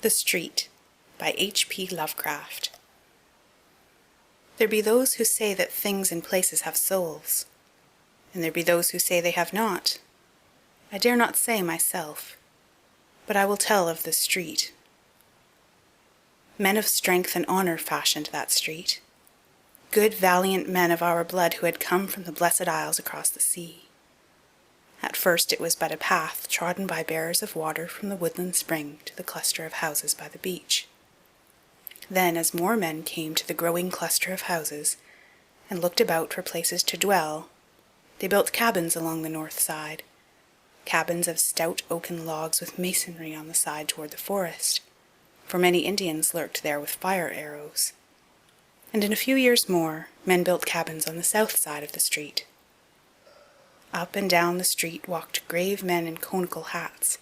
The Street by H.P. Lovecraft. There be those who say that things and places have souls, and there be those who say they have not. I dare not say myself, but I will tell of the street. Men of strength and honour fashioned that street, good valiant men of our blood who had come from the Blessed Isles across the sea. At first it was but a path trodden by bearers of water from the woodland spring to the cluster of houses by the beach. Then, as more men came to the growing cluster of houses, and looked about for places to dwell, they built cabins along the north side, cabins of stout oaken logs with masonry on the side toward the forest, for many Indians lurked there with fire arrows. And in a few years more, men built cabins on the south side of the street. Up and down the street walked grave men in conical hats,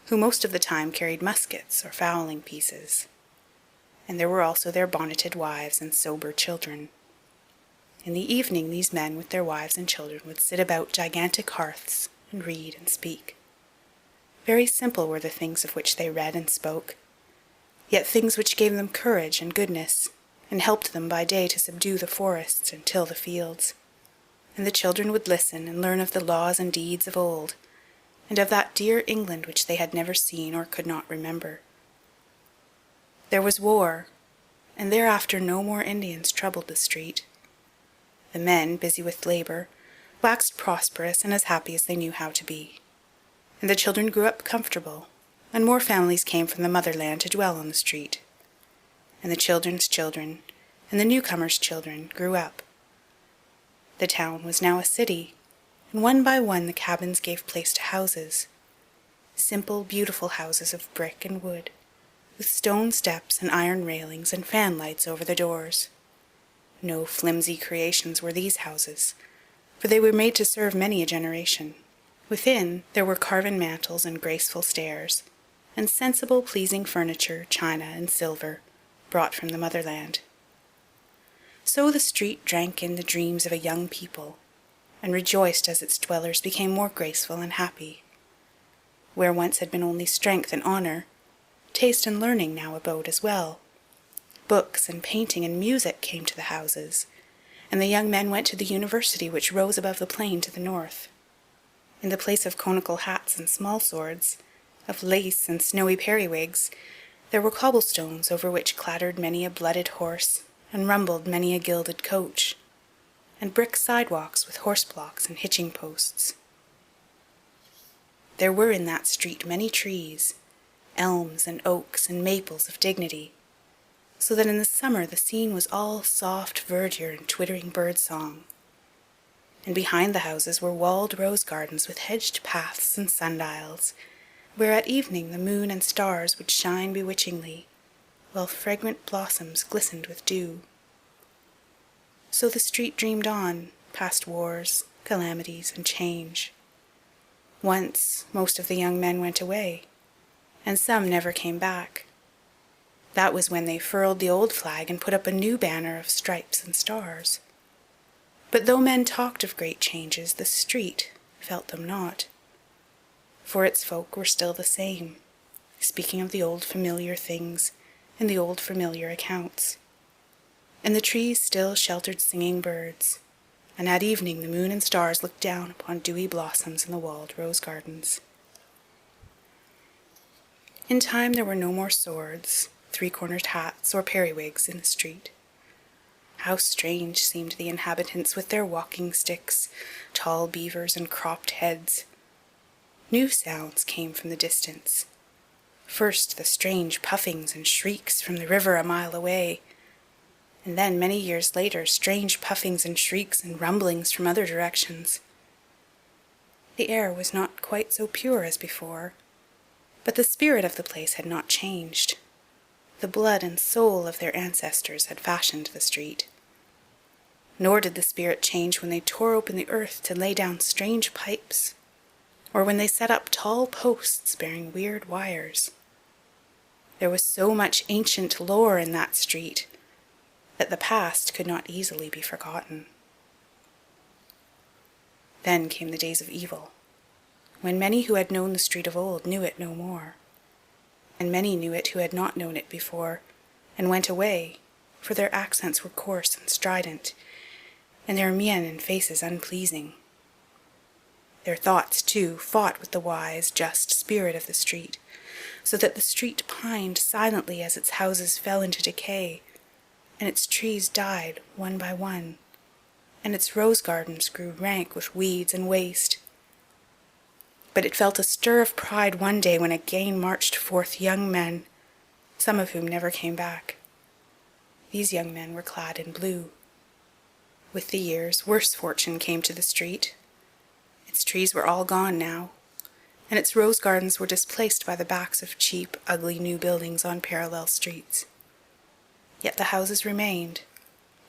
who most of the time carried muskets or fowling pieces. And there were also their bonneted wives and sober children. In the evening these men with their wives and children would sit about gigantic hearths and read and speak. Very simple were the things of which they read and spoke, yet things which gave them courage and goodness, and helped them by day to subdue the forests and till the fields. And the children would listen and learn of the laws and deeds of old, and of that dear England which they had never seen or could not remember. There was war, and thereafter no more Indians troubled the street. The men, busy with labour, waxed prosperous and as happy as they knew how to be. And the children grew up comfortable, and more families came from the motherland to dwell on the street. And the children's children, and the newcomers' children, grew up. The town was now a city, and one by one the cabins gave place to houses, simple, beautiful houses of brick and wood, with stone steps and iron railings and fan lights over the doors. No flimsy creations were these houses, for they were made to serve many a generation. Within there were carven mantels and graceful stairs, and sensible, pleasing furniture, china and silver, brought from the motherland. So the street drank in the dreams of a young people, and rejoiced as its dwellers became more graceful and happy. Where once had been only strength and honour, taste and learning now abode as well. Books and painting and music came to the houses, and the young men went to the university which rose above the plain to the north. In the place of conical hats and small swords, of lace and snowy periwigs, there were cobblestones over which clattered many a blooded horse, and rumbled many a gilded coach, and brick sidewalks with horse-blocks and hitching posts. There were in that street many trees, elms and oaks and maples of dignity, so that in the summer the scene was all soft verdure and twittering bird-song. And behind the houses were walled rose gardens with hedged paths and sundials, where at evening the moon and stars would shine bewitchingly, while fragrant blossoms glistened with dew. So the street dreamed on, past wars, calamities, and change. Once most of the young men went away, and some never came back. That was when they furled the old flag and put up a new banner of stripes and stars. But though men talked of great changes, the street felt them not, for its folk were still the same, speaking of the old familiar things and the old familiar accounts. And the trees still sheltered singing birds, and at evening the moon and stars looked down upon dewy blossoms in the walled rose gardens. In time there were no more swords, three-cornered hats, or periwigs in the street. How strange seemed the inhabitants with their walking sticks, tall beavers, and cropped heads. New sounds came from the distance. First the strange puffings and shrieks from the river a mile away, and then, many years later, strange puffings and shrieks and rumblings from other directions. The air was not quite so pure as before, but the spirit of the place had not changed. The blood and soul of their ancestors had fashioned the street. Nor did the spirit change when they tore open the earth to lay down strange pipes, or when they set up tall posts bearing weird wires. There was so much ancient lore in that street that the past could not easily be forgotten. Then came the days of evil, when many who had known the street of old knew it no more. and many knew it who had not known it before, and went away, for their accents were coarse and strident, and their mien and faces unpleasing. Their thoughts, too, fought with the wise, just spirit of the street, so that the street pined silently as its houses fell into decay, and its trees died one by one, and its rose gardens grew rank with weeds and waste. But it felt a stir of pride one day when again marched forth young men, some of whom never came back. These young men were clad in blue. With the years, worse fortune came to the street. Its trees were all gone now, and its rose gardens were displaced by the backs of cheap, ugly new buildings on parallel streets. Yet the houses remained,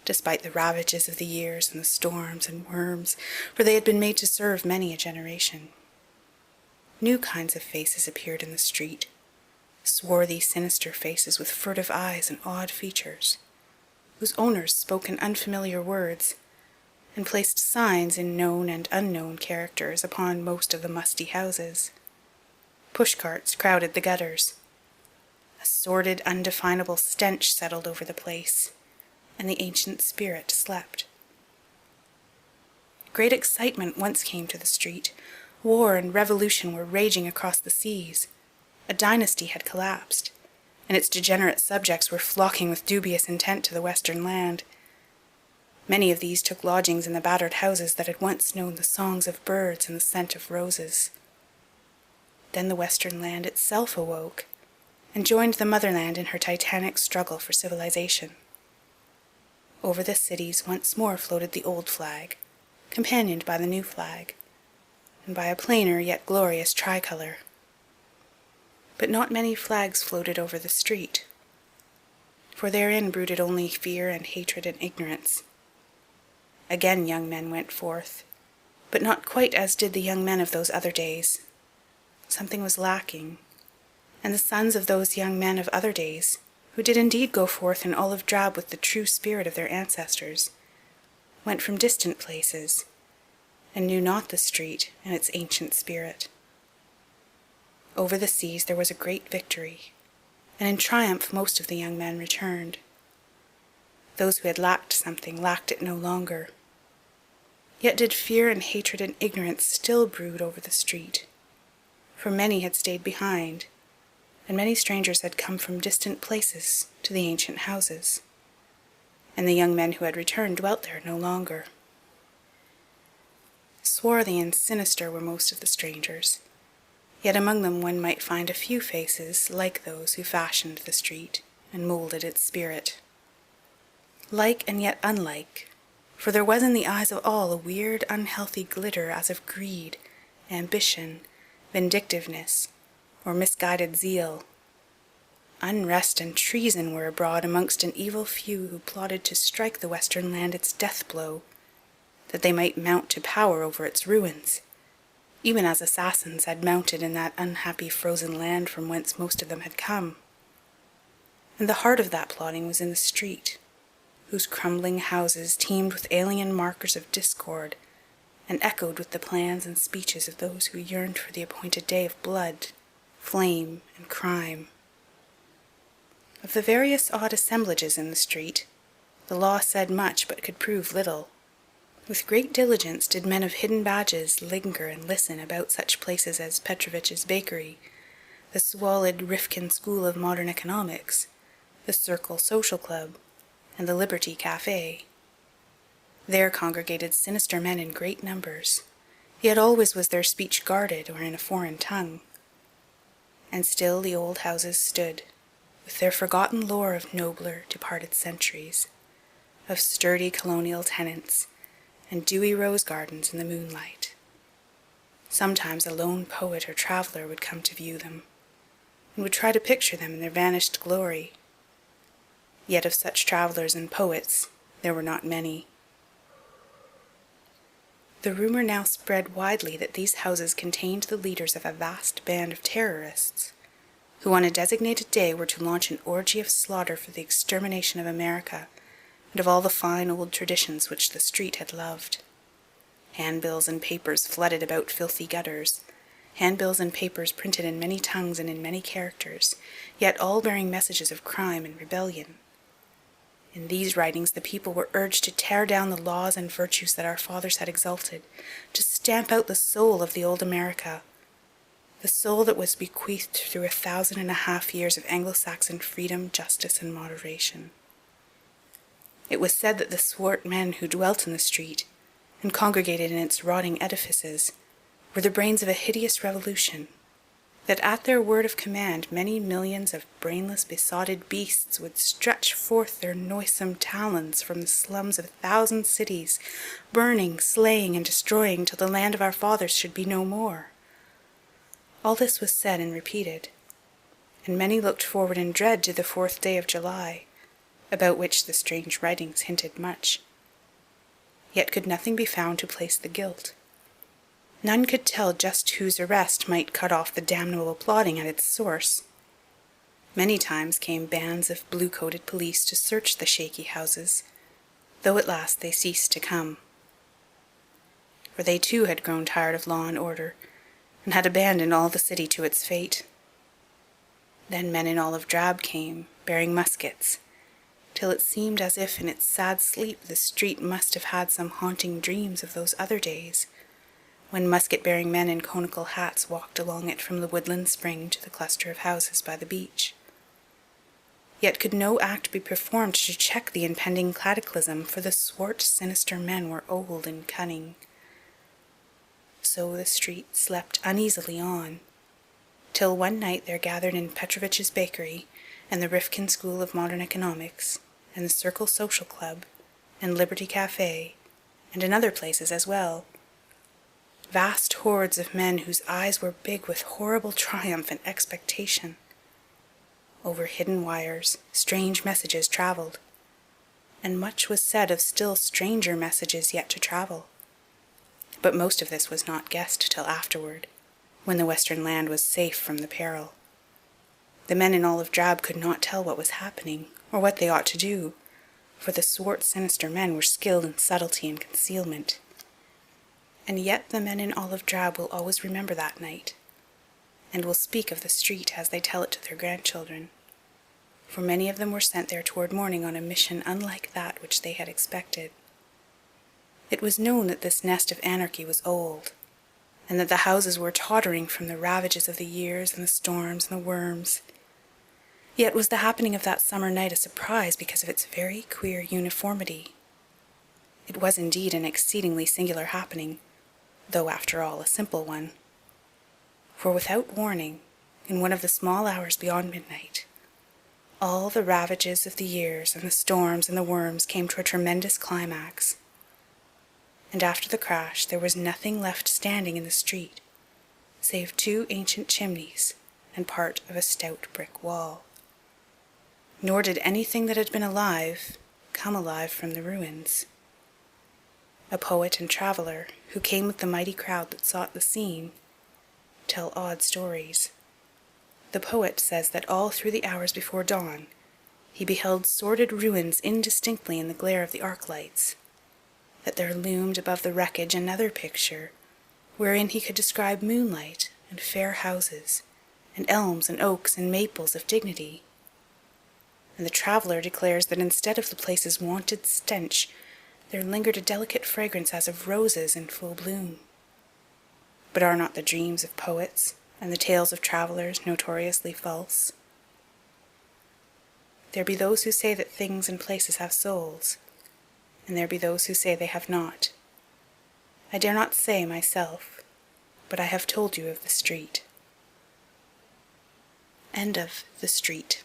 despite the ravages of the years and the storms and worms, for they had been made to serve many a generation. New kinds of faces appeared in the street, swarthy, sinister faces with furtive eyes and odd features, whose owners spoke in unfamiliar words, and placed signs in known and unknown characters upon most of the musty houses. Pushcarts crowded the gutters. A sordid, undefinable stench settled over the place, and the ancient spirit slept. Great excitement once came to the street. War and revolution were raging across the seas. A dynasty had collapsed, and its degenerate subjects were flocking with dubious intent to the western land. Many of these took lodgings in the battered houses that had once known the songs of birds and the scent of roses. Then the western land itself awoke, and joined the motherland in her titanic struggle for civilization. Over the cities once more floated the old flag, companioned by the new flag, and by a plainer yet glorious tricolour. But not many flags floated over the street, for therein brooded only fear and hatred and ignorance. Again young men went forth, but not quite as did the young men of those other days. Something was lacking, and the sons of those young men of other days, who did indeed go forth in olive drab with the true spirit of their ancestors, went from distant places, and knew not the street and its ancient spirit. Over the seas there was a great victory, and in triumph most of the young men returned. Those who had lacked something lacked it no longer. Yet did fear and hatred and ignorance still brood over the street, for many had stayed behind, and many strangers had come from distant places to the ancient houses, and the young men who had returned dwelt there no longer. Swarthy and sinister were most of the strangers, yet among them one might find a few faces like those who fashioned the street and moulded its spirit. Like and yet unlike, for there was in the eyes of all a weird, unhealthy glitter as of greed, ambition, vindictiveness, or misguided zeal. Unrest and treason were abroad amongst an evil few who plotted to strike the western land its death blow, that they might mount to power over its ruins, even as assassins had mounted in that unhappy frozen land from whence most of them had come. And the heart of that plotting was in the street, whose crumbling houses teemed with alien markers of discord, and echoed with the plans and speeches of those who yearned for the appointed day of blood, flame, and crime. Of the various odd assemblages in the street, the law said much but could prove little. With great diligence did men of hidden badges linger and listen about such places as Petrovich's Bakery, the squalid Rifkin School of Modern Economics, the Circle Social Club, and the Liberty Café. There congregated sinister men in great numbers, yet always was their speech guarded or in a foreign tongue. And still the old houses stood, with their forgotten lore of nobler, departed centuries, of sturdy colonial tenants, and dewy rose gardens in the moonlight. Sometimes a lone poet or traveller would come to view them, and would try to picture them in their vanished glory. Yet of such travellers and poets there were not many. The rumour now spread widely that these houses contained the leaders of a vast band of terrorists, who on a designated day were to launch an orgy of slaughter for the extermination of America and of all the fine old traditions which the street had loved. Handbills and papers flooded about filthy gutters, handbills and papers printed in many tongues and in many characters, yet all bearing messages of crime and rebellion. In these writings the people were urged to tear down the laws and virtues that our fathers had exalted, to stamp out the soul of the old America, the soul that was bequeathed through 1,500 years of Anglo-Saxon freedom, justice, and moderation. It was said that the swart men who dwelt in the street, and congregated in its rotting edifices, were the brains of a hideous revolution, that at their word of command many millions of brainless, besotted beasts would stretch forth their noisome talons from the slums of 1,000 cities, burning, slaying, and destroying till the land of our fathers should be no more. All this was said and repeated, and many looked forward in dread to the 4th day of July, about which the strange writings hinted much. Yet could nothing be found to place the guilt. None could tell just whose arrest might cut off the damnable plotting at its source. Many times came bands of blue-coated police to search the shaky houses, though at last they ceased to come. For they too had grown tired of law and order, and had abandoned all the city to its fate. Then men in olive drab came, bearing muskets, till it seemed as if in its sad sleep the street must have had some haunting dreams of those other days, when musket-bearing men in conical hats walked along it from the woodland spring to the cluster of houses by the beach. Yet could no act be performed to check the impending cataclysm, for the swart, sinister men were old and cunning. So the street slept uneasily on, till one night there gathered in Petrovich's bakery, and the Rifkin School of Modern Economics, and the Circle Social Club, and Liberty Cafe, and in other places as well, vast hordes of men whose eyes were big with horrible triumph and expectation. Over hidden wires, strange messages travelled, and much was said of still stranger messages yet to travel. But most of this was not guessed till afterward, when the western land was safe from the peril. The men in olive drab could not tell what was happening, or what they ought to do, for the swart, sinister men were skilled in subtlety and concealment. And yet the men in olive drab will always remember that night, and will speak of the street as they tell it to their grandchildren, for many of them were sent there toward morning on a mission unlike that which they had expected. It was known that this nest of anarchy was old, and that the houses were tottering from the ravages of the years and the storms and the worms. Yet was the happening of that summer night a surprise because of its very queer uniformity. It was indeed an exceedingly singular happening, though after all a simple one. For without warning, in one of the small hours beyond midnight, all the ravages of the years and the storms and the worms came to a tremendous climax. And after the crash there was nothing left standing in the street, save 2 ancient chimneys and part of a stout brick wall. Nor did anything that had been alive come alive from the ruins. A poet and traveller, who came with the mighty crowd that sought the scene, tell odd stories. The poet says that all through the hours before dawn he beheld sordid ruins indistinctly in the glare of the arc lights, that there loomed above the wreckage another picture, wherein he could describe moonlight and fair houses, and elms and oaks and maples of dignity. And the traveller declares that instead of the place's wonted stench, there lingered a delicate fragrance as of roses in full bloom. But are not the dreams of poets and the tales of travellers notoriously false? There be those who say that things and places have souls, and there be those who say they have not. I dare not say myself, but I have told you of the street. End of The Street.